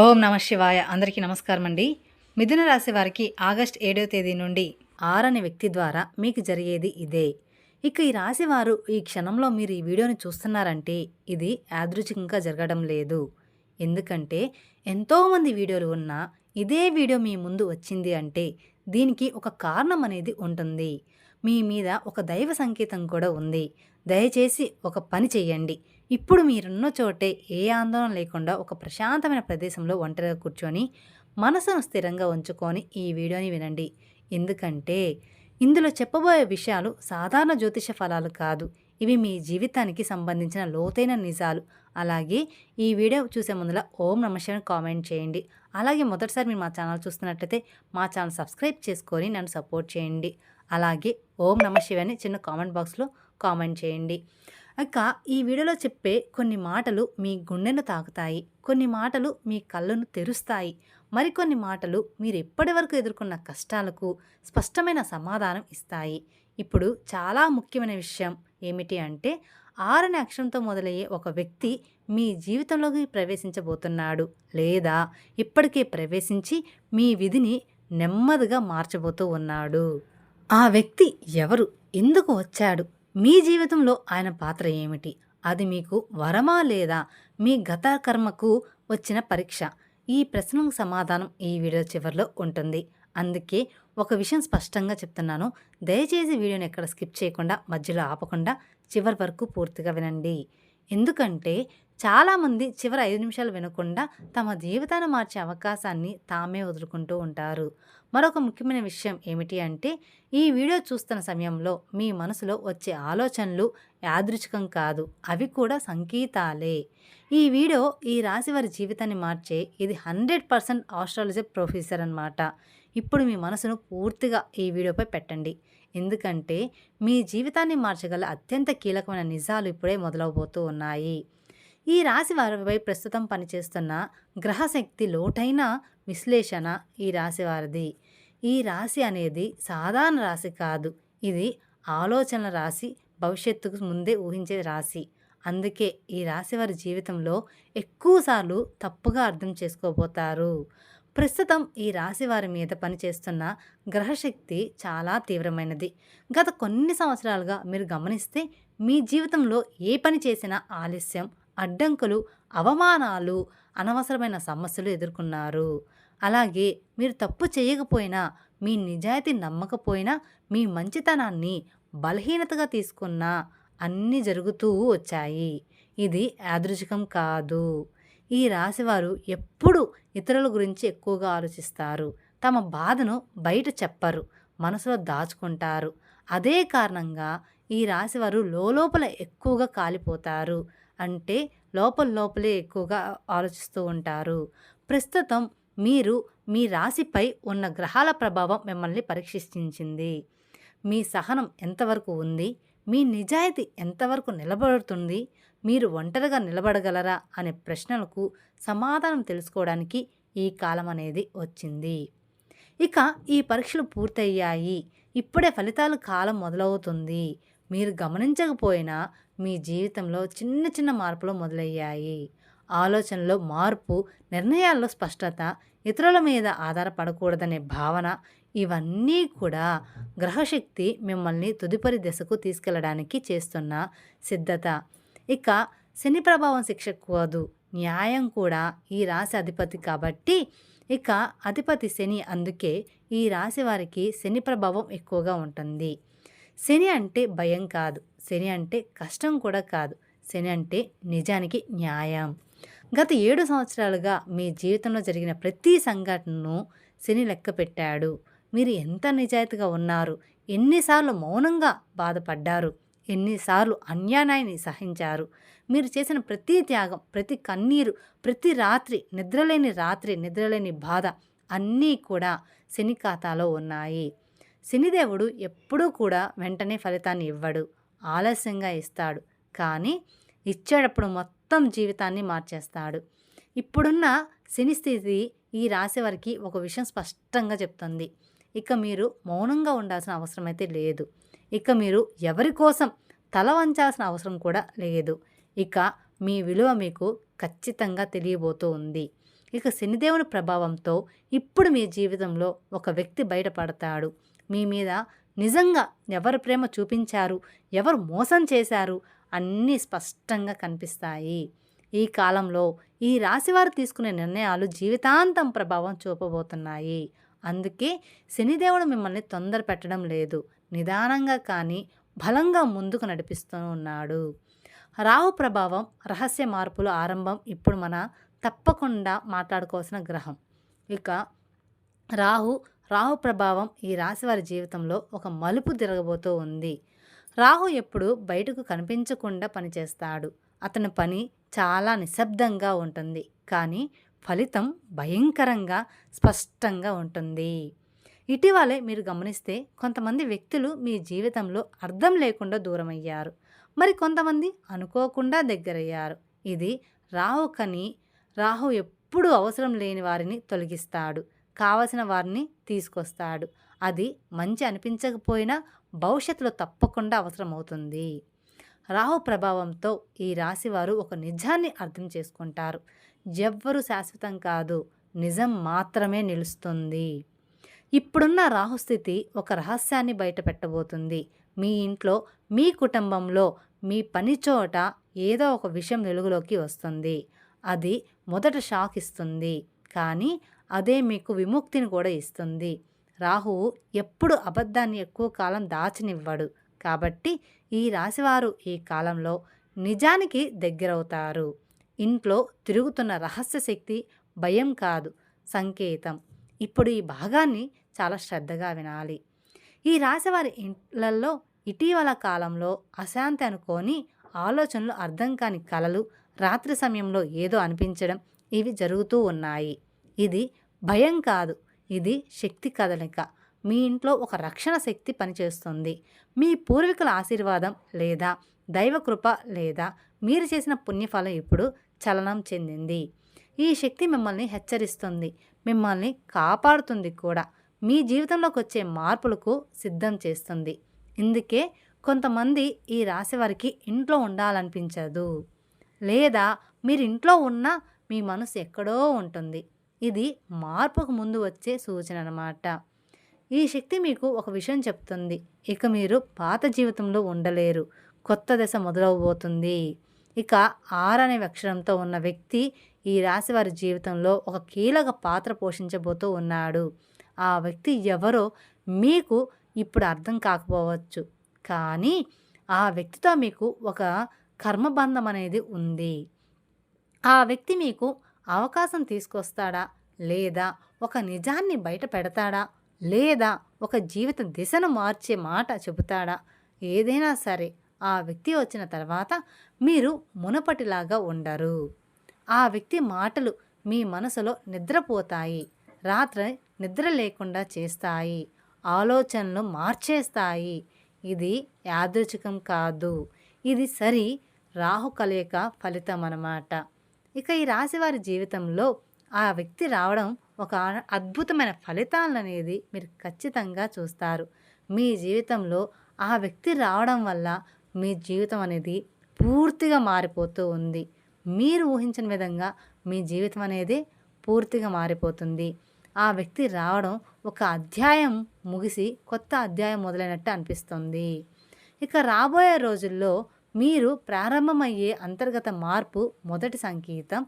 ఓం నమ శివాయ. అందరికీ నమస్కారం అండి. మిథున రాశి వారికి ఆగస్టు 7వ తేదీ నుండి 6 అనే వ్యక్తి ద్వారా మీకు జరిగేది ఇదే. ఇక ఈ రాశి వారు ఈ క్షణంలో మీరు ఈ వీడియోని చూస్తున్నారంటే ఇది యాదృచ్ఛికంగా జరగడం లేదు. ఎందుకంటే ఎంతోమంది వీడియోలు ఉన్నా ఇదే వీడియో మీ ముందు వచ్చింది అంటే దీనికి ఒక కారణం అనేది ఉంటుంది. మీ మీద ఒక దైవ సంకేతం కూడా ఉంది. దయచేసి ఒక పని చెయ్యండి. ఇప్పుడు మీరున్న చోటే ఏ ఆందోళన లేకుండా ఒక ప్రశాంతమైన ప్రదేశంలో ఒంటరిగా కూర్చొని మనసును స్థిరంగా ఉంచుకొని ఈ వీడియోని వినండి. ఎందుకంటే ఇందులో చెప్పబోయే విషయాలు సాధారణ జ్యోతిష ఫలాలు కాదు. ఇవి మీ జీవితానికి సంబంధించిన లోతైన నిజాలు. అలాగే ఈ వీడియో చూసే ముందర ఓం నమ శివాయ కామెంట్ చేయండి. అలాగే మొదటిసారి మీరు మా ఛానల్ చూస్తున్నట్లయితే మా ఛానల్ సబ్స్క్రైబ్ చేసుకొని నన్ను సపోర్ట్ చేయండి. అలాగే ఓం నమ శివాయని చిన్న కామెంట్ బాక్స్లో కామెంట్ చేయండి. ఇక ఈ వీడియోలో చెప్పే కొన్ని మాటలు మీ గుండెను తాకుతాయి, కొన్ని మాటలు మీ కళ్ళను తెరుస్తాయి, మరికొన్ని మాటలు మీరు ఎప్పటి వరకు ఎదుర్కొన్న కష్టాలకు స్పష్టమైన సమాధానం ఇస్తాయి. ఇప్పుడు చాలా ముఖ్యమైన విషయం ఏమిటి అంటే 6 అనే అక్షరంతో మొదలయ్యే ఒక వ్యక్తి మీ జీవితంలోకి ప్రవేశించబోతున్నాడు, లేదా ఇప్పటికే ప్రవేశించి మీ విధిని నెమ్మదిగా మార్చబోతూ ఉన్నాడు. ఆ వ్యక్తి ఎవరు, ఎందుకు వచ్చాడు, మీ జీవితంలో ఆయన పాత్ర ఏమిటి, అది మీకు వరమా లేదా మీ గత కర్మకు వచ్చిన పరీక్ష? ఈ ప్రశ్నకు సమాధానం ఈ వీడియో చివరిలో ఉంటుంది. అందుకే ఒక విషయం స్పష్టంగా చెప్తున్నాను. దయచేసి వీడియోని ఎక్కడ స్కిప్ చేయకుండా మధ్యలో ఆపకుండా చివరి వరకు పూర్తిగా వినండి. ఎందుకంటే చాలామంది చివరి 5 నిమిషాలు వినకుండా తమ జీవితాన్ని మార్చే అవకాశాన్ని తామే వదులుకుంటూ ఉంటారు. మరొక ముఖ్యమైన విషయం ఏమిటి అంటే ఈ వీడియో చూస్తున్న సమయంలో మీ మనసులో వచ్చే ఆలోచనలు యాదృచ్ఛికం కాదు, అవి కూడా సంకేతాలే. ఈ వీడియో ఈ రాశి వారి జీవితాన్ని మార్చే ఇది 100% ఆస్ట్రాలజీ ప్రొఫెసర్ అన్నమాట. ఇప్పుడు మీ మనసును పూర్తిగా ఈ వీడియోపై పెట్టండి. ఎందుకంటే మీ జీవితాన్ని మార్చగల అత్యంత కీలకమైన నిజాలు ఇప్పుడే మొదలవబోతూ ఉన్నాయి. ఈ రాశి వారిపై ప్రస్తుతం పనిచేస్తున్న గ్రహశక్తి లోటైన విశ్లేషణ ఈ రాశి వారిది. ఈ రాశి అనేది సాధారణ రాశి కాదు, ఇది ఆలోచనల రాశి, భవిష్యత్తుకు ముందే ఊహించే రాశి. అందుకే ఈ రాశి వారి జీవితంలో ఎక్కువసార్లు తప్పుగా అర్థం చేసుకోబోతారు. ప్రస్తుతం ఈ రాశి వారి మీద పనిచేస్తున్న గ్రహశక్తి చాలా తీవ్రమైనది. గత కొన్ని సంవత్సరాలుగా మీరు గమనిస్తే మీ జీవితంలో ఏ పని చేసినా ఆలస్యం, అడ్డంకులు, అవమానాలు, అనవసరమైన సమస్యలు ఎదుర్కొన్నారు. అలాగే మీరు తప్పు చేయకపోయినా, మీ నిజాయితీ నమ్మకపోయినా, మీ మంచితనాన్ని బలహీనతగా తీసుకున్నా అన్నీ జరుగుతూ వచ్చాయి. ఇది యాదృచ్ఛికం కాదు. ఈ రాశివారు ఎప్పుడు ఇతరుల గురించి ఎక్కువగా ఆలోచిస్తారు. తమ బాధను బయట చెప్పరు, మనసులో దాచుకుంటారు. అదే కారణంగా ఈ రాశివారు లోపల ఎక్కువగా కాలిపోతారు. అంటే లోపలే ఎక్కువగా ఆలోచిస్తూ ఉంటారు. ప్రస్తుతం మీరు మీ రాశిపై ఉన్న గ్రహాల ప్రభావం మిమ్మల్ని పరీక్షించింది. మీ సహనం ఎంతవరకు ఉంది, మీ నిజాయితీ ఎంతవరకు నిలబడుతుంది, మీరు ఒంటరిగా నిలబడగలరా అనే ప్రశ్నలకు సమాధానం తెలుసుకోవడానికి ఈ కాలం అనేది వచ్చింది. ఇక ఈ పరీక్షలు పూర్తయ్యాయి. ఇప్పుడే ఫలితాల కాలం మొదలవుతుంది. మీరు గమనించకపోయినా మీ జీవితంలో చిన్న చిన్న మార్పులు మొదలయ్యాయి. ఆలోచనలో మార్పు, నిర్ణయాల్లో స్పష్టత, ఇతరుల మీద ఆధారపడకూడదనే భావన, ఇవన్నీ కూడా గ్రహశక్తి మిమ్మల్ని తదుపరి దశకు తీసుకెళ్లడానికి చేస్తున్న సిద్ధత. ఇక శని ప్రభావం శిక్షకూడదు, న్యాయం కూడా ఈ రాశి అధిపతి కాబట్టి ఇక అధిపతి శని. అందుకే ఈ రాశి వారికి శని ప్రభావం ఎక్కువగా ఉంటుంది. శని అంటే భయం కాదు, శని అంటే కష్టం కూడా కాదు, శని అంటే నిజానికి న్యాయం. గత 7 సంవత్సరాలుగా మీ జీవితంలో జరిగిన ప్రతి సంఘటనను శని లెక్క పెట్టాడు. మీరు ఎంత నిజాయితీగా ఉన్నారు, ఎన్నిసార్లు మౌనంగా బాధపడ్డారు, ఎన్నిసార్లు అన్యాయాన్ని సహించారు. మీరు చేసిన ప్రతి త్యాగం, ప్రతి కన్నీరు, ప్రతి రాత్రి నిద్రలేని బాధ అన్నీ కూడా శని ఖాతాలో ఉన్నాయి. శనిదేవుడు ఎప్పుడూ కూడా వెంటనే ఫలితాన్ని ఇవ్వడు, ఆలస్యంగా ఇస్తాడు. కానీ ఇచ్చేటప్పుడు మొత్తం జీవితాన్ని మార్చేస్తాడు. ఇప్పుడున్న శని స్థితి ఈ రాశి వారికి ఒక విషయం స్పష్టంగా చెప్తుంది. ఇక మీరు మౌనంగా ఉండాల్సిన అవసరం అయితే లేదు. ఇక మీరు ఎవరి కోసం తల వంచాల్సిన అవసరం కూడా లేదు. ఇక మీ విలువ మీకు ఖచ్చితంగా తెలియబోతూ ఉంది. ఇక శనిదేవుని ప్రభావంతో ఇప్పుడు మీ జీవితంలో ఒక వ్యక్తి బయటపడతాడు. మీ మీద నిజంగా ఎవరు ప్రేమ చూపించారు, ఎవరు మోసం చేశారు అన్నీ స్పష్టంగా కనిపిస్తాయి. ఈ కాలంలో ఈ రాశివారు తీసుకునే నిర్ణయాలు జీవితాంతం ప్రభావం చూపబోతున్నాయి. అందుకే శనిదేవుడు మిమ్మల్ని తొందర పెట్టడం లేదు. నిదానంగా కానీ బలంగా ముందుకు నడిపిస్తూ ఉన్నాడు. రాహు ప్రభావం, రహస్య మార్పుల ఆరంభం ఇప్పుడు మన తప్పకుండా మాట్లాడుకోవాల్సిన గ్రహం. ఇక రాహు రాహు ప్రభావం ఈ రాశివారి జీవితంలో ఒక మలుపు తిరగబోతూ ఉంది. రాహు ఎప్పుడు బయటకు కనిపించకుండా పనిచేస్తాడు. అతని పని చాలా నిశ్శబ్దంగా ఉంటుంది, కానీ ఫలితం భయంకరంగా స్పష్టంగా ఉంటుంది. ఇటీవలే మీరు గమనిస్తే కొంతమంది వ్యక్తులు మీ జీవితంలో అర్థం లేకుండా దూరమయ్యారు. మరి కొంతమంది అనుకోకుండా దగ్గరయ్యారు. ఇది రాహు ఎప్పుడూ అవసరం లేని వారిని తొలగిస్తాడు, కావలసిన వారిని తీసుకొస్తాడు. అది మంచి అనిపించకపోయినా భవిష్యత్తులో తప్పకుండా అవసరమవుతుంది. రాహు ప్రభావంతో ఈ రాశివారు ఒక నిజాన్ని అర్థం చేసుకుంటారు. ఎవ్వరూ శాశ్వతం కాదు, నిజం మాత్రమే నిలుస్తుంది. ఇప్పుడున్న రాహుస్థితి ఒక రహస్యాన్ని బయట పెట్టబోతుంది. మీ ఇంట్లో, మీ కుటుంబంలో, మీ పని చోట ఏదో ఒక విషయం వెలుగులోకి వస్తుంది. అది మొదట షాక్ ఇస్తుంది, కానీ అదే మీకు విముక్తిని కూడా ఇస్తుంది. రాహువు ఎప్పుడు అబద్ధాన్ని ఎక్కువ కాలం దాచనివ్వడు. కాబట్టి ఈ రాశివారు ఈ కాలంలో నిజానికి దగ్గరవుతారు. ఇంట్లో తిరుగుతున్న రహస్య శక్తి భయం కాదు, సంకేతం. ఇప్పుడు ఈ భాగాన్ని చాలా శ్రద్ధగా వినాలి. ఈ రాశివారి ఇంట్లల్లో ఇటీవల కాలంలో అశాంతి అనుకోని ఆలోచనలు, అర్థం కాని కలలు, రాత్రి సమయంలో ఏదో అనిపించడం, ఇవి జరుగుతూ ఉన్నాయి. ఇది భయం కాదు, ఇది శక్తి కదలిక. మీ ఇంట్లో ఒక రక్షణ శక్తి పనిచేస్తుంది. మీ పూర్వీకుల ఆశీర్వాదం లేదా దైవకృప లేదా మీరు చేసిన పుణ్యఫలం ఇప్పుడు చలనం చెందింది. ఈ శక్తి మిమ్మల్ని హెచ్చరిస్తుంది, మిమ్మల్ని కాపాడుతుంది కూడా. మీ జీవితంలోకి వచ్చే మార్పులకు సిద్ధం చేస్తుంది. ఇందుకే కొంతమంది ఈ రాశి వారికి ఇంట్లో ఉండాలనిపించదు, లేదా మీరు ఇంట్లో ఉన్నా మీ మనసు ఎక్కడో ఉంటుంది. ఇది మార్పుకు ముందు వచ్చే సూచన అన్నమాట. ఈ శక్తి మీకు ఒక విషయం చెప్తుంది, ఇక మీరు పాత జీవితంలో ఉండలేరు, కొత్త దశ మొదలవబోతుంది. ఇక 6 అనే అక్షరంతో ఉన్న వ్యక్తి ఈ రాశి వారి జీవితంలో ఒక కీలక పాత్ర పోషించబోతూ ఉన్నాడు. ఆ వ్యక్తి ఎవరో మీకు ఇప్పుడు అర్థం కాకపోవచ్చు, కానీ ఆ వ్యక్తితో మీకు ఒక కర్మబంధం అనేది ఉంది. ఆ వ్యక్తి మీకు అవకాశం తీసుకొస్తాడా, లేదా ఒక నిజాన్ని బయట పెడతాడా, లేదా ఒక జీవిత దిశను మార్చే మాట చెబుతాడా, ఏదైనా సరే ఆ వ్యక్తి వచ్చిన తర్వాత మీరు మునపటిలాగా ఉండరు. ఆ వ్యక్తి మాటలు మీ మనసులో నిద్రపోతాయి, రాత్రి నిద్ర లేకుండా చేస్తాయి, ఆలోచనలు మార్చేస్తాయి. ఇది యాదృచ్ఛికం కాదు, ఇది రాహు కలయిక ఫలితం అన్నమాట. ఇక ఈ రాశివారి జీవితంలో ఆ వ్యక్తి రావడం ఒక అద్భుతమైన ఫలితాలను అనేది మీరు ఖచ్చితంగా చూస్తారు. మీ జీవితంలో ఆ వ్యక్తి రావడం వల్ల మీ జీవితం అనేది పూర్తిగా మారిపోతూ ఉంది. మీరు ఊహించిన విధంగా మీ జీవితం అనేది పూర్తిగా మారిపోతుంది. ఆ వ్యక్తి రావడం ఒక అధ్యాయం ముగిసి కొత్త అధ్యాయం మొదలైనట్టు అనిపిస్తుంది. ఇక రాబోయే రోజుల్లో మీరు ప్రారంభమయ్యే అంతర్గత మార్పు మొదటి సంకేతం.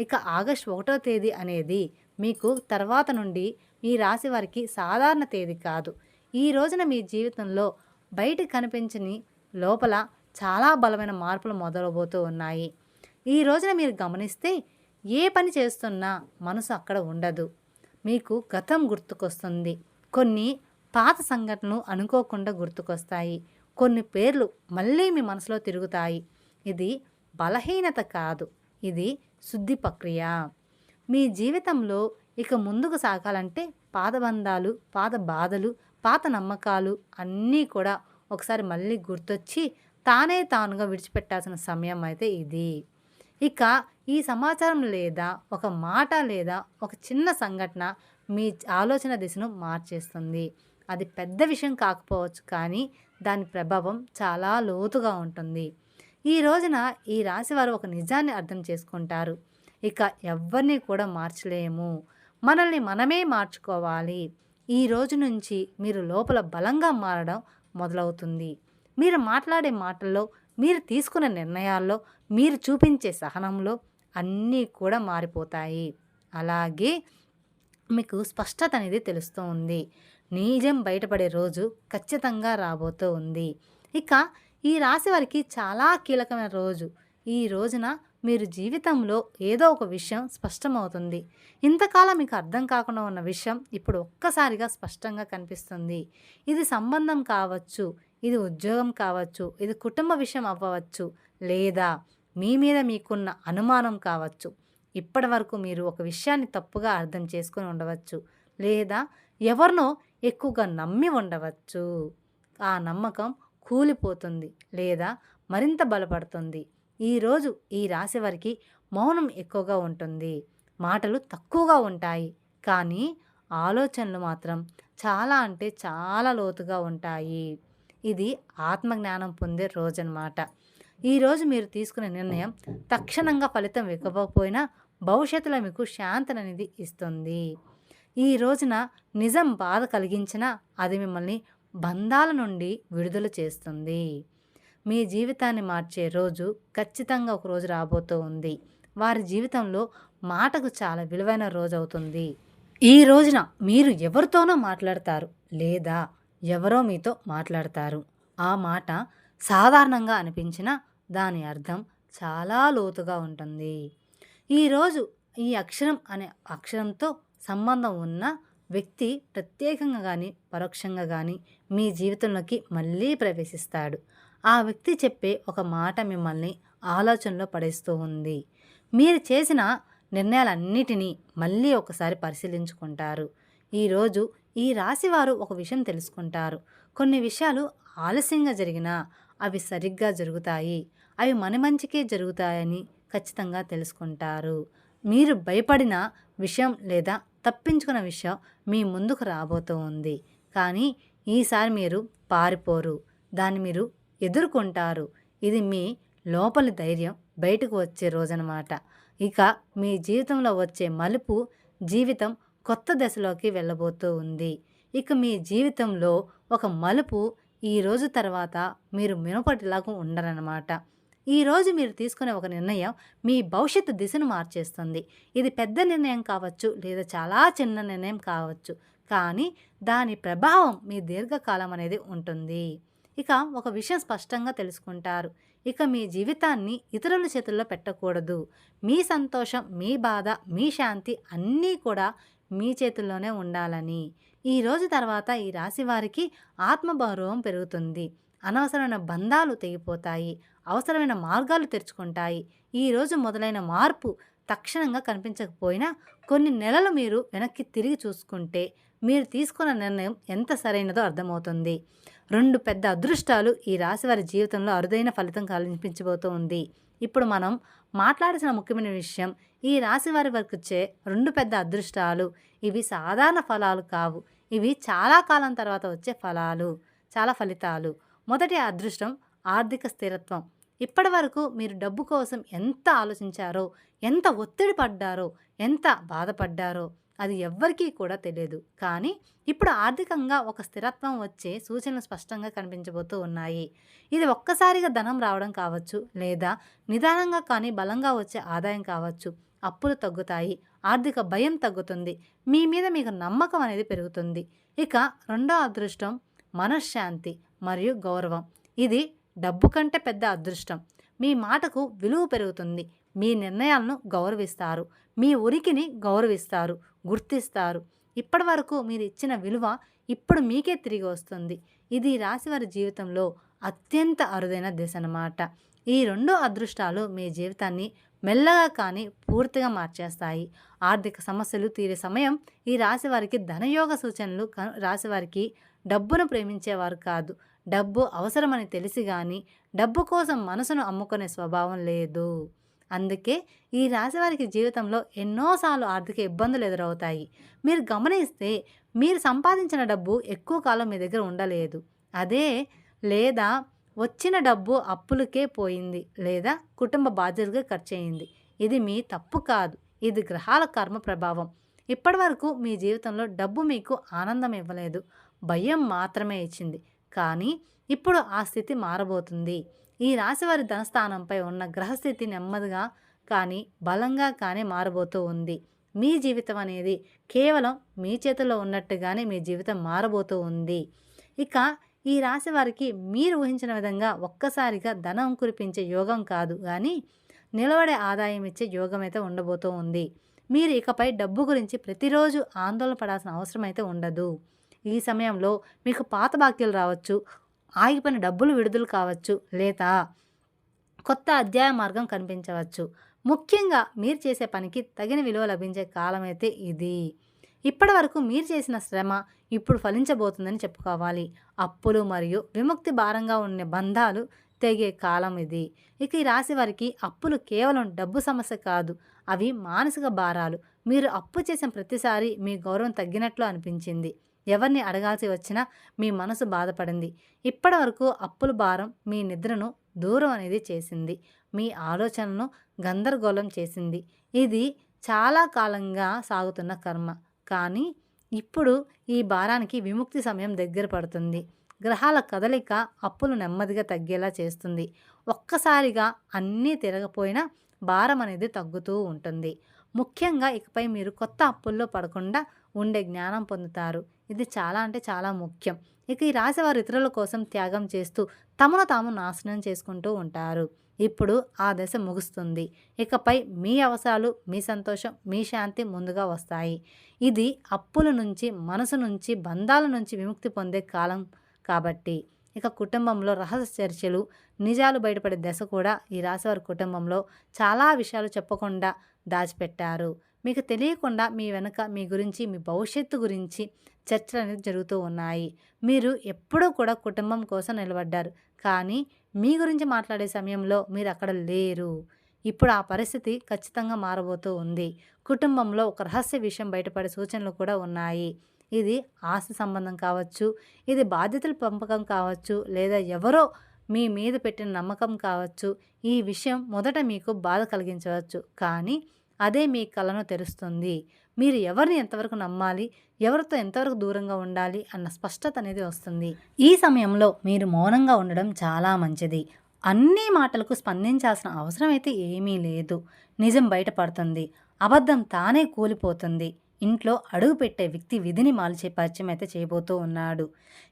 ఇక ఆగస్టు 1వ తేదీ అనేది మీకు తర్వాత నుండి ఈ రాశి వారికి సాధారణ తేదీ కాదు. ఈ రోజున మీ జీవితంలో బయటికి కనిపించని లోపల చాలా బలమైన మార్పులు మొదలవబోతూ ఉన్నాయి. ఈ రోజున మీరు గమనిస్తే ఏ పని చేస్తున్నా మనసు అక్కడ ఉండదు. మీకు గతం గుర్తుకొస్తుంది, కొన్ని పాత సంఘటనలు అనుకోకుండా గుర్తుకొస్తాయి, కొన్ని పేర్లు మళ్ళీ మీ మనసులో తిరుగుతాయి. ఇది బలహీనత కాదు, ఇది శుద్ధి ప్రక్రియ. మీ జీవితంలో ఇక ముందుకు సాగాలంటే పాత బంధాలు, పాత బాధలు, పాత నమ్మకాలు అన్నీ కూడా ఒకసారి మళ్ళీ గుర్తొచ్చి తానుగా విడిచిపెట్టాల్సిన సమయం అయితే ఇది. ఇక ఈ సమాచారం లేదా ఒక మాట లేదా ఒక చిన్న సంఘటన మీ ఆలోచన దిశను మార్చేస్తుంది. అది పెద్ద విషయం కాకపోవచ్చు, కానీ దాని ప్రభావం చాలా లోతుగా ఉంటుంది. ఈ రోజున ఈ రాశివారు ఒక నిజాన్ని అర్థం చేసుకుంటారు. ఇక ఎవ్వరిని కూడా మార్చలేము. మనల్ని మనమే మార్చుకోవాలి. ఈ రోజు నుంచి మీరు లోపల బలంగా మారడం మొదలవుతుంది. మీరు మాట్లాడే మాటల్లో, మీరు తీసుకునే నిర్ణయాల్లో, మీరు చూపించే సహనంలో అన్నీ కూడా మారిపోతాయి. అలాగే మీకు స్పష్టత అనేది తెలుస్తూ ఉంది. నిజం బయటపడే రోజు ఖచ్చితంగా రాబోతూ ఉంది. ఇక ఈ రాశి వారికి చాలా కీలకమైన రోజు. ఈ రోజున మీరు జీవితంలో ఏదో ఒక విషయం స్పష్టమవుతుంది. ఇంతకాలం మీకు అర్థం కాకుండా ఉన్న విషయం ఇప్పుడు ఒక్కసారిగా స్పష్టంగా కనిపిస్తుంది. ఇది సంబంధం కావచ్చు, ఇది ఉద్యోగం కావచ్చు, ఇది కుటుంబ విషయం అవ్వవచ్చు, లేదా మీ మీద మీకున్న అనుమానం కావచ్చు. ఇప్పటి వరకు మీరు ఒక విషయాన్ని తప్పుగా అర్థం చేసుకొని ఉండవచ్చు, లేదా ఎవరినో ఎక్కువగా నమ్మి ఉండవచ్చు. ఆ నమ్మకం కూలిపోతుంది లేదా మరింత బలపడుతుంది. ఈరోజు ఈ రాశి వారికి మౌనం ఎక్కువగా ఉంటుంది. మాటలు తక్కువగా ఉంటాయి, కానీ ఆలోచనలు మాత్రం చాలా అంటే చాలా లోతుగా ఉంటాయి. ఇది ఆత్మజ్ఞానం పొందే రోజన్నమాట. ఈరోజు మీరు తీసుకునే నిర్ణయం తక్షణంగా ఫలితం ఇవ్వకపోయినా భవిష్యత్తులో మీకు శాంతననేది ఇస్తుంది. ఈ రోజున నిజం బాధ కలిగించినా అది మిమ్మల్ని బంధాల నుండి విడుదల చేస్తుంది. మీ జీవితాన్ని మార్చే రోజు ఖచ్చితంగా ఒక రోజు రాబోతూ ఉంది. వారి జీవితంలో మాటకు చాలా విలువైన రోజు అవుతుంది. ఈ రోజున మీరు ఎవరితోనో మాట్లాడతారు, లేదా ఎవరో మీతో మాట్లాడతారు. ఆ మాట సాధారణంగా అనిపించినా దాని అర్థం చాలా లోతుగా ఉంటుంది. ఈరోజు ఈ అక్షరం అనే అక్షరంతో సంబంధం ఉన్న వ్యక్తి ప్రత్యేకంగా కానీ పరోక్షంగా కానీ మీ జీవితంలోకి మళ్ళీ ప్రవేశిస్తాడు. ఆ వ్యక్తి చెప్పే ఒక మాట మిమ్మల్ని ఆలోచనలో పడేస్తూ ఉంది. మీరు చేసిన నిర్ణయాలన్నిటినీ మళ్ళీ ఒకసారి పరిశీలించుకుంటారు. ఈరోజు ఈ రాశివారు ఒక విషయం తెలుసుకుంటారు. కొన్ని విషయాలు ఆలస్యంగా జరిగినా అవి సరిగ్గా జరుగుతాయి, అవి మన మంచికే జరుగుతాయని ఖచ్చితంగా తెలుసుకుంటారు. మీరు భయపడిన విషయం లేదా తప్పించుకున్న విషయం మీ ముందుకు రాబోతూ ఉంది, కానీ ఈసారి మీరు పారిపోరు, దాన్ని మీరు ఎదుర్కొంటారు. ఇది మీ లోపలి ధైర్యం బయటకు వచ్చే రోజన్నమాట. ఇక మీ జీవితంలో వచ్చే మలుపు జీవితం కొత్త దశలోకి వెళ్ళబోతూ ఉంది. ఇక మీ జీవితంలో ఒక మలుపు ఈ రోజు తర్వాత మీరు మునుపటిలాగా ఉండరన్నమాట. ఈరోజు మీరు తీసుకునే ఒక నిర్ణయం మీ భవిష్యత్తు దిశను మార్చేస్తుంది. ఇది పెద్ద నిర్ణయం కావచ్చు, లేదా చాలా చిన్న నిర్ణయం కావచ్చు, కానీ దాని ప్రభావం మీ దీర్ఘకాలం అనేది ఉంటుంది. ఇక ఒక విషయం స్పష్టంగా తెలుసుకుంటారు. ఇక మీ జీవితాన్ని ఇతరుల చేతుల్లో పెట్టకూడదు. మీ సంతోషం, మీ బాధ, మీ శాంతి అన్నీ కూడా మీ చేతుల్లోనే ఉండాలని. ఈ రోజు తర్వాత ఈ రాశి వారికి ఆత్మగౌరవం పెరుగుతుంది. అనవసరమైన బంధాలు తెగిపోతాయి, అవసరమైన మార్గాలు తెరుచుకుంటాయి. ఈరోజు మొదలైన మార్పు తక్షణంగా కనిపించకపోయినా కొన్ని నెలలు మీరు వెనక్కి తిరిగి చూసుకుంటే మీరు తీసుకున్న నిర్ణయం ఎంత సరైనదో అర్థమవుతుంది. 2 పెద్ద అదృష్టాలు ఈ రాశి వారి జీవితంలో అరుదైన ఫలితం కనిపించబోతూ ఉంది. ఇప్పుడు మనం మాట్లాడాల్సిన ముఖ్యమైన విషయం, ఈ రాశి వారి వరకు వచ్చే 2 పెద్ద అదృష్టాలు. ఇవి సాధారణ ఫలాలు కావు, ఇవి చాలా కాలం తర్వాత వచ్చే చాలా ఫలితాలు. మొదటి అదృష్టం ఆర్థిక స్థిరత్వం. ఇప్పటి వరకు మీరు డబ్బు కోసం ఎంత ఆలోచించారో, ఎంత ఒత్తిడి పడ్డారో, ఎంత బాధపడ్డారో అది ఎవ్వరికీ కూడా తెలియదు. కానీ ఇప్పుడు ఆర్థికంగా ఒక స్థిరత్వం వచ్చే సూచనలు స్పష్టంగా కనిపించబోతూ ఉన్నాయి. ఇది ఒక్కసారిగా ధనం రావడం కావచ్చు, లేదా నిదానంగా కానీ బలంగా వచ్చే ఆదాయం కావచ్చు. అప్పులు తగ్గుతాయి, ఆర్థిక భయం తగ్గుతుంది, మీ మీద మీకు నమ్మకం అనేది పెరుగుతుంది. ఇక రెండో అదృష్టం మనశ్శాంతి మరియు గౌరవం. ఇది డబ్బు కంటే పెద్ద అదృష్టం. మీ మాటకు విలువ పెరుగుతుంది, మీ నిర్ణయాలను గౌరవిస్తారు, మీ ఉనికిని గౌరవిస్తారు, గుర్తిస్తారు. ఇప్పటి వరకు మీరు ఇచ్చిన విలువ ఇప్పుడు మీకే తిరిగి వస్తుంది. ఇది రాశివారి జీవితంలో అత్యంత అరుదైన దశ అన్నమాట. ఈ 2 అదృష్టాలు మీ జీవితాన్ని మెల్లగా కానీ పూర్తిగా మార్చేస్తాయి. ఆర్థిక సమస్యలు తీరే సమయం ఈ రాశివారికి ధనయోగ సూచనలు. రాశివారికి డబ్బును ప్రేమించేవారు కాదు, డబ్బు అవసరమని తెలిసి కానీ డబ్బు కోసం మనసును అమ్ముకునే స్వభావం లేదు. అందుకే ఈ రాశివారికి జీవితంలో ఎన్నోసార్లు ఆర్థిక ఇబ్బందులు ఎదురవుతాయి. మీరు గమనిస్తే మీరు సంపాదించిన డబ్బు ఎక్కువ కాలం మీ దగ్గర ఉండలేదు, లేదా వచ్చిన డబ్బు అప్పులకే పోయింది, లేదా కుటుంబ బాధ్యతగా ఖర్చు అయింది. ఇది మీ తప్పు కాదు, ఇది గ్రహాల కర్మ ప్రభావం. ఇప్పటివరకు మీ జీవితంలో డబ్బు మీకు ఆనందం ఇవ్వలేదు, భయం మాత్రమే ఇచ్చింది. కానీ ఇప్పుడు ఆ స్థితి మారబోతుంది. ఈ రాశివారి ధనస్థానంపై ఉన్న గ్రహస్థితి నెమ్మదిగా కానీ బలంగా కానీ మారబోతూ ఉంది. మీ జీవితం అనేది కేవలం మీ చేతుల్లో ఉన్నట్టుగానే మీ జీవితం మారబోతూ ఉంది. ఇక ఈ రాశి వారికి మీరు ఊహించిన విధంగా ఒక్కసారిగా ధనం కురిపించే యోగం కాదు కానీ నిలబడే ఆదాయం ఇచ్చే యోగం అయితే ఉండబోతూ ఉంది. మీరు ఇకపై డబ్బు గురించి ప్రతిరోజు ఆందోళన పడాల్సిన అవసరం అయితే ఉండదు. ఈ సమయంలో మీకు పాత బాకీలు రావచ్చు, ఆగిపోయిన డబ్బులు విడుదల కావచ్చు, లేదా కొత్త అధ్యాయ మార్గం కనిపించవచ్చు. ముఖ్యంగా మీరు చేసే పనికి తగిన విలువ లభించే కాలం అయితే ఇది. ఇప్పటి వరకు మీరు చేసిన శ్రమ ఇప్పుడు ఫలించబోతుందని చెప్పుకోవాలి. అప్పులు మరియు విముక్తి భారంగా ఉన్న బంధాలు తెగే కాలం ఇది. ఇక ఈ రాశి వారికి అప్పులు కేవలం డబ్బు సమస్య కాదు, అవి మానసిక భారాలు. మీరు అప్పు చేసిన ప్రతిసారి మీ గౌరవం తగ్గినట్లు అనిపించింది, ఎవరిని అడగాల్సి వచ్చినా మీ మనసు బాధపడింది. ఇప్పటి వరకు అప్పుల భారం మీ నిద్రను దూరం అనేది చేసింది, మీ ఆలోచనలను గందరగోళం చేసింది. ఇది చాలా కాలంగా సాగుతున్న కర్మ. కానీ ఇప్పుడు ఈ భారానికి విముక్తి సమయం దగ్గర పడుతుంది. గ్రహాల కదలిక అప్పులు నెమ్మదిగా తగ్గేలా చేస్తుంది. ఒక్కసారిగా అన్నీ తిరగపోయినా భారం అనేది తగ్గుతూ ఉంటుంది. ముఖ్యంగా ఇకపై మీరు కొత్త అప్పుల్లో పడకుండా ఉండే జ్ఞానం పొందుతారు. ఇది చాలా అంటే చాలా ముఖ్యం. ఇక ఈ రాశివారు ఇతరుల కోసం త్యాగం చేస్తూ తమను తాము నాశనం చేసుకుంటూ ఉంటారు. ఇప్పుడు ఆ దశ ముగుస్తుంది. ఇకపై మీ అవసరాలు, మీ సంతోషం, మీ శాంతి ముందుగా వస్తాయి. ఇది అప్పుల నుంచి, మనసు నుంచి, బంధాల నుంచి విముక్తి పొందే కాలం కాబట్టి. ఇక కుటుంబంలో రహస్య చర్చలు, నిజాలు బయటపడే దశ కూడా ఈ రాశివారి కుటుంబంలో చాలా విషయాలు చెప్పకుండా దాచిపెట్టారు. మీకు తెలియకుండా మీ వెనక మీ గురించి, మీ భవిష్యత్తు గురించి చర్చలు అనేది జరుగుతూ ఉన్నాయి. మీరు ఎప్పుడూ కూడా కుటుంబం కోసం నిలబడ్డారు, కానీ మీ గురించి మాట్లాడే సమయంలో మీరు అక్కడ లేరు. ఇప్పుడు ఆ పరిస్థితి ఖచ్చితంగా మారబోతూ ఉంది. కుటుంబంలో ఒక రహస్య విషయం బయటపడే సూచనలు కూడా ఉన్నాయి. ఇది ఆస్తి సంబంధం కావచ్చు, ఇది బాధ్యతల పంపకం కావచ్చు, లేదా ఎవరో మీ మీద పెట్టిన నమ్మకం కావచ్చు. ఈ విషయం మొదట మీకు బాధ కలిగించవచ్చు, కానీ అదే మీ కళ్ళను తెరుస్తుంది. మీరు ఎవరిని ఎంతవరకు నమ్మాలి, ఎవరితో ఎంతవరకు దూరంగా ఉండాలి అన్న స్పష్టత అనేది వస్తుంది. ఈ సమయంలో మీరు మౌనంగా ఉండడం చాలా మంచిది. అన్ని మాటలకు స్పందించాల్సిన అవసరం అయితే ఏమీ లేదు. నిజం బయటపడుతుంది, అబద్ధం తానే కూలిపోతుంది. ఇంట్లో అడుగు పెట్టే వ్యక్తి విధిని మాల్చే పరిచయం అయితే చేయబోతూ ఉన్నాడు.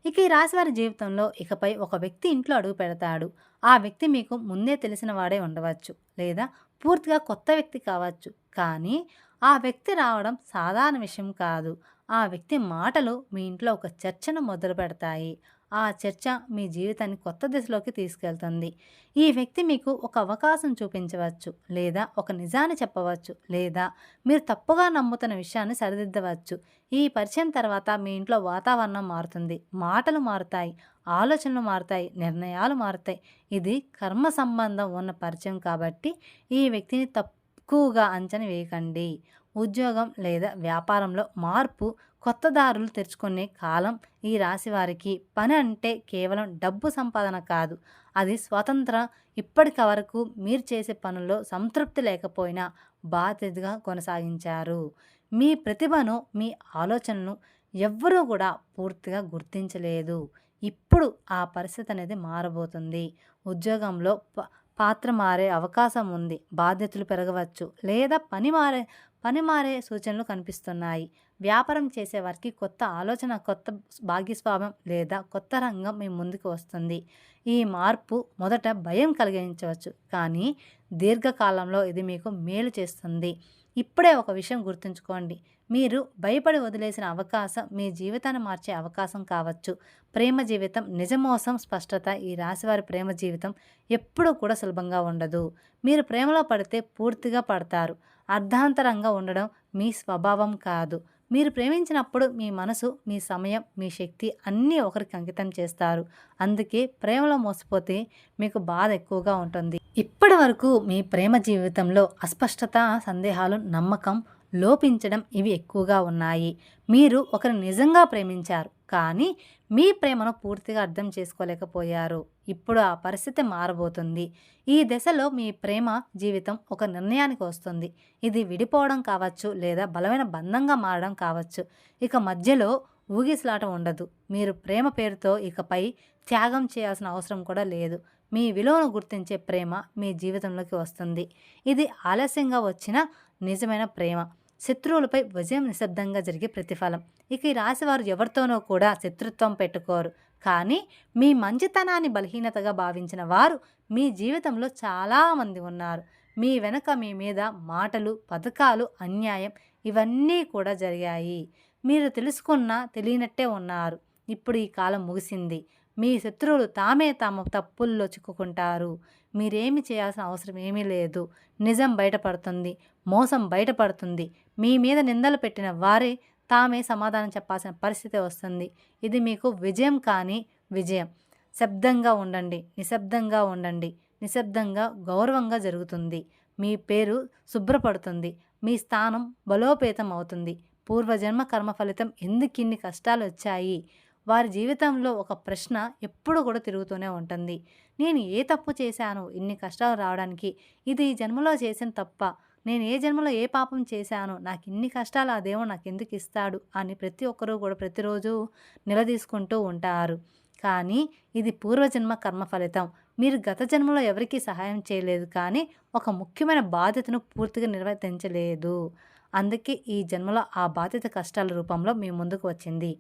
ఇక ఈ రాశివారి జీవితంలో ఇకపై ఒక వ్యక్తి ఇంట్లో అడుగు పెడతాడు. ఆ వ్యక్తి మీకు ముందే తెలిసిన వాడే ఉండవచ్చు, లేదా పూర్తిగా కొత్త వ్యక్తి కావచ్చు. కానీ ఆ వ్యక్తి రావడం సాధారణ విషయం కాదు. ఆ వ్యక్తి మాటలు మీ ఇంట్లో ఒక చర్చను మొదలు పెడతాయి. ఆ చర్చ మీ జీవితాన్ని కొత్త దిశలోకి తీసుకెళ్తుంది. ఈ వ్యక్తి మీకు ఒక అవకాశం చూపించవచ్చు, లేదా ఒక నిజాన్ని చెప్పవచ్చు, లేదా మీరు తప్పుగా నమ్ముతున్న విషయాన్ని సరిదిద్దవచ్చు. ఈ పరిచయం తర్వాత మీ ఇంట్లో వాతావరణం మారుతుంది, మాటలు మారుతాయి, ఆలోచనలు మారుతాయి, నిర్ణయాలు మారుతాయి. ఇది కర్మ సంబంధం ఉన్న పరిచయం కాబట్టి ఈ వ్యక్తిని తక్కువగా అంచనా వేయకండి. ఉద్యోగం లేదా వ్యాపారంలో మార్పు, కొత్త దారులు తెరుచుకునే కాలం ఈ రాశి వారికి. పని అంటే కేవలం డబ్బు సంపాదన కాదు, అది స్వతంత్రం. ఇప్పటికి వరకు మీరు చేసే పనుల్లో సంతృప్తి లేకపోయినా బాధ్యతగా కొనసాగించారు. మీ ప్రతిభను, మీ ఆలోచనను ఎవ్వరూ కూడా పూర్తిగా గుర్తించలేదు. ఇప్పుడు ఆ పరిస్థితి అనేది మారబోతుంది. ఉద్యోగంలో పాత్ర మారే అవకాశం ఉంది, బాధ్యతలు పెరగవచ్చు, లేదా పని మారే సూచనలు కనిపిస్తున్నాయి. వ్యాపారం చేసేవారికి కొత్త ఆలోచన, కొత్త భాగస్వామ్యం లేదా కొత్త రంగం మీ ముందుకు వస్తుంది. ఈ మార్పు మొదట భయం కలిగించవచ్చు, కానీ దీర్ఘకాలంలో ఇది మీకు మేలు చేస్తుంది. ఇప్పుడే ఒక విషయం గుర్తుంచుకోండి, మీరు భయపడి వదిలేసిన అవకాశం మీ జీవితాన్ని మార్చే అవకాశం కావచ్చు. ప్రేమ జీవితం నిజమోసం స్పష్టత. ఈ రాశివారి ప్రేమ జీవితం ఎప్పుడూ కూడా సులభంగా ఉండదు. మీరు ప్రేమలో పడితే పూర్తిగా పడతారు. అర్ధాంతరంగా ఉండడం మీ స్వభావం కాదు. మీరు ప్రేమించినప్పుడు మీ మనసు, మీ సమయం, మీ శక్తి అన్నీ ఒకరికి అంకితం చేస్తారు. అందుకే ప్రేమలో మోసపోతే మీకు బాధ ఎక్కువగా ఉంటుంది. ఇప్పటి వరకు మీ ప్రేమ జీవితంలో అస్పష్టత, సందేహాలు, నమ్మకం లోపించడం ఇవి ఎక్కువగా ఉన్నాయి. మీరు ఒకరిని నిజంగా ప్రేమించారు, కానీ మీ ప్రేమను పూర్తిగా అర్థం చేసుకోలేకపోయారు. ఇప్పుడు ఆ పరిస్థితి మారబోతుంది. ఈ దశలో మీ ప్రేమ జీవితం ఒక నిర్ణయానికి వస్తుంది. ఇది విడిపోవడం కావచ్చు, లేదా బలమైన బంధంగా మారడం కావచ్చు. ఇక మధ్యలో ఊగిసలాట ఉండదు. మీరు ప్రేమ పేరుతో ఇకపై త్యాగం చేయాల్సిన అవసరం కూడా లేదు. మీ విలువను గుర్తించే ప్రేమ మీ జీవితంలోకి వస్తుంది. ఇది ఆలస్యంగా వచ్చిన నిజమైన ప్రేమ. శత్రువులపై విజయం నిశ్శబ్దంగా జరిగే ప్రతిఫలం. ఇక ఈ రాశివారు ఎవరితోనో కూడా శత్రుత్వం పెట్టుకోరు, కానీ మీ మంచితనాన్ని బలహీనతగా భావించిన వారు మీ జీవితంలో చాలామంది ఉన్నారు. మీ వెనక మీ మీద మాటలు, పథకాలు, అన్యాయం ఇవన్నీ కూడా జరిగాయి. మీరు తెలుసుకున్నా తెలియనట్టే ఉన్నారు. ఇప్పుడు ఈ కాలం ముగిసింది. మీ శత్రువులు తమ తప్పుల్లో చిక్కుకుంటారు. మీరేమి చేయాల్సిన అవసరం ఏమీ లేదు. నిజం బయటపడుతుంది, మోసం బయటపడుతుంది. మీ మీద నిందలు పెట్టిన వారే తామే సమాధానం చెప్పాల్సిన పరిస్థితి వస్తుంది. ఇది మీకు విజయం కానీ విజయం. శబ్దంగా ఉండండి, నిశ్శబ్దంగా ఉండండి. నిశ్శబ్దంగా గౌరవంగా జరుగుతుంది. మీ పేరు శుభ్రపడుతుంది. మీ స్థానం బలోపేతం అవుతుంది. పూర్వజన్మ కర్మ ఫలితం ఎందుకిన్ని కష్టాలు వచ్చాయి? వారి జీవితంలో ఒక ప్రశ్న ఎప్పుడు కూడా తిరుగుతూనే ఉంటుంది. నేను ఏ తప్పు చేశాను ఇన్ని కష్టాలు రావడానికి? ఇది ఈ జన్మలో చేసిన తప్ప? నేను ఏ జన్మలో ఏ పాపం చేశాను? నాకు ఇన్ని కష్టాలు ఆ దేవుడు నాకు ఎందుకు ఇస్తాడు అని ప్రతి ఒక్కరూ కూడా ప్రతిరోజు నిలదీసుకుంటూ ఉంటారు. కానీ ఇది పూర్వజన్మ కర్మ ఫలితం. మీరు గత జన్మలో ఎవరికీ సహాయం చేయలేదు, కానీ ఒక ముఖ్యమైన బాధ్యతను పూర్తిగా నిర్వర్తించలేదు. అందుకే ఈ జన్మలో ఆ బాధ్యత కష్టాల రూపంలో మీ ముందుకు వచ్చింది.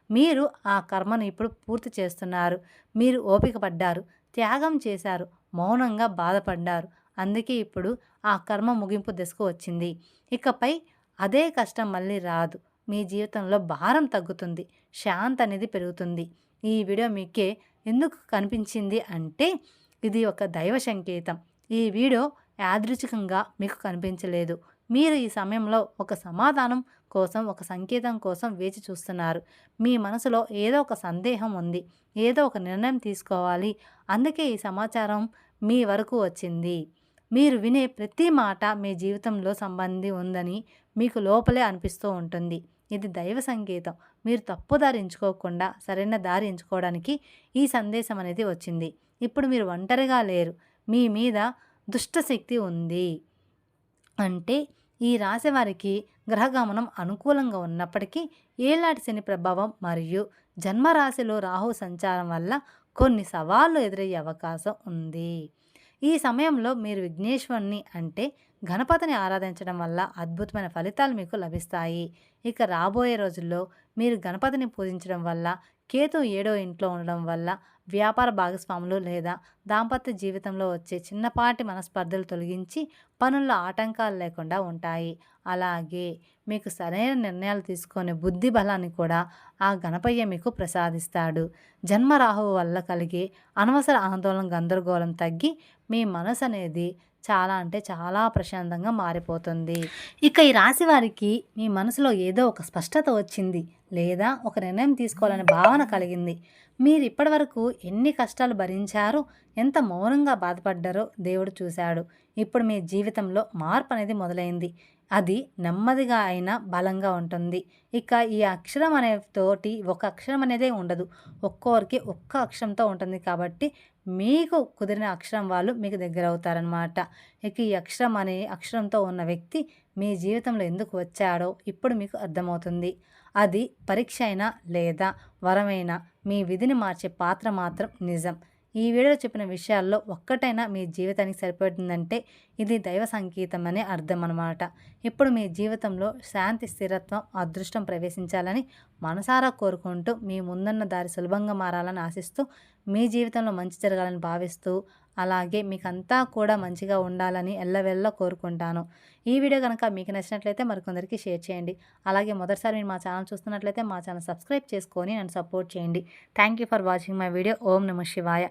మీరు ఆ కర్మను ఇప్పుడు పూర్తి చేస్తున్నారు. మీరు ఓపిక పడ్డారు, త్యాగం చేశారు, మౌనంగా బాధపడ్డారు. అందుకే ఇప్పుడు ఆ కర్మ ముగింపు దశకు వచ్చింది. ఇకపై అదే కష్టం మళ్ళీ రాదు. మీ జీవితంలో భారం తగ్గుతుంది, శాంతి అనేది పెరుగుతుంది. ఈ వీడియో మీకే ఎందుకు కనిపించింది అంటే ఇది ఒక దైవ సంకేతం. ఈ వీడియో యాదృచ్ఛికంగా మీకు కనిపించలేదు. మీరు ఈ సమయంలో ఒక సమాధానం కోసం, ఒక సంకేతం కోసం వేచి చూస్తున్నారు. మీ మనసులో ఏదో ఒక సందేహం ఉంది, ఏదో ఒక నిర్ణయం తీసుకోవాలి. అందుకే ఈ సమాచారం మీ వరకు వచ్చింది. మీరు వినే ప్రతి మాట మీ జీవితంలో సంబంధి ఉందని మీకు లోపలే అనిపిస్తూ ఉంటుంది. ఇది దైవ సంకేతం. మీరు తప్పు దారి ఎంచుకోకుండా సరైన దారి ఎంచుకోవడానికి ఈ సందేశం అనేది వచ్చింది. ఇప్పుడు మీరు ఒంటరిగా లేరు. మీ మీద దుష్టశక్తి ఉంది. అంటే ఈ రాశి వారికి గ్రహగమనం అనుకూలంగా ఉన్నప్పటికీ ఏలాటి శని ప్రభావం మరియు జన్మరాశిలో రాహు సంచారం వల్ల కొన్ని సవాళ్లు ఎదురయ్యే అవకాశం ఉంది. ఈ సమయంలో మీరు విఘ్నేశ్వరుని అంటే గణపతిని ఆరాధించడం వల్ల అద్భుతమైన ఫలితాలు మీకు లభిస్తాయి. ఇక రాబోయే రోజుల్లో మీరు గణపతిని పూజించడం వల్ల, కేతు 7వ ఇంట్లో ఉండడం వల్ల వ్యాపార భాగస్వాములు లేదా దాంపత్య జీవితంలో వచ్చే చిన్నపాటి మనస్పర్ధలు తొలగించి పనుల్లో ఆటంకాలు లేకుండా ఉంటాయి. అలాగే మీకు సరైన నిర్ణయాలు తీసుకునే బుద్ధి బలాన్ని కూడా ఆ గణపయ్య మీకు ప్రసాదిస్తాడు. జన్మరాహువు వల్ల కలిగే అనవసర ఆందోళన, గందరగోళం తగ్గి మీ మనసు అనేది చాలా అంటే చాలా ప్రశాంతంగా మారిపోతుంది. ఇక ఈ రాశి వారికి మీ మనసులో ఏదో ఒక స్పష్టత వచ్చింది, లేదా ఒక నిర్ణయం తీసుకోవాలనే భావన కలిగింది. మీరు ఇప్పటివరకు ఎన్ని కష్టాలు భరించారో, ఎంత మౌనంగా బాధపడ్డారో దేవుడు చూశాడు. ఇప్పుడు మీ జీవితంలో మార్పు అనేది మొదలైంది. అది నెమ్మదిగా అయినా బలంగా ఉంటుంది. ఇక ఈ అక్షరం అనే తోటి ఒక అక్షరం అనేదే ఉండదు. ఒక్కొక్కరికి ఒక్క అక్షరంతో ఉంటుంది. కాబట్టి మీకు కుదిరిన అక్షరం వాళ్ళు మీకు దగ్గర అవుతారనమాట. ఇక ఈ అక్షరం అనే అక్షరంతో ఉన్న వ్యక్తి మీ జీవితంలో ఎందుకు వచ్చాడో ఇప్పుడు మీకు అర్థమవుతుంది. అది పరీక్ష అయినా లేదా వరమైనా మీ విధిని మార్చే పాత్ర మాత్రం నిజం. ఈ వీడియోలో చెప్పిన విషయాల్లో ఒక్కటైనా మీ జీవితానికి సరిపడుతుందంటే ఇది దైవ సంకేతం అనే అర్థం అన్నమాట. ఇప్పుడు మీ జీవితంలో శాంతి, స్థిరత్వం, అదృష్టం ప్రవేశించాలని మనసారా కోరుకుంటూ మీ ముందున్న దారి సులభంగా మారాలని ఆశిస్తూ, మీ జీవితంలో మంచి జరగాలని భావిస్తూ, అలాగే మీకంతా కూడా మంచిగా ఉండాలని ఎల్లవెల్లా కోరుకుంటాను. ఈ వీడియో కనుక మీకు నచ్చినట్లయితే మరికొందరికి షేర్ చేయండి. అలాగే మొదటిసారి మీరు మా ఛానల్ చూస్తున్నట్లయితే మా ఛానల్ సబ్స్క్రైబ్ చేసుకొని నన్ను సపోర్ట్ చేయండి. Thank you for watching my video. ఓం నమః శివాయ.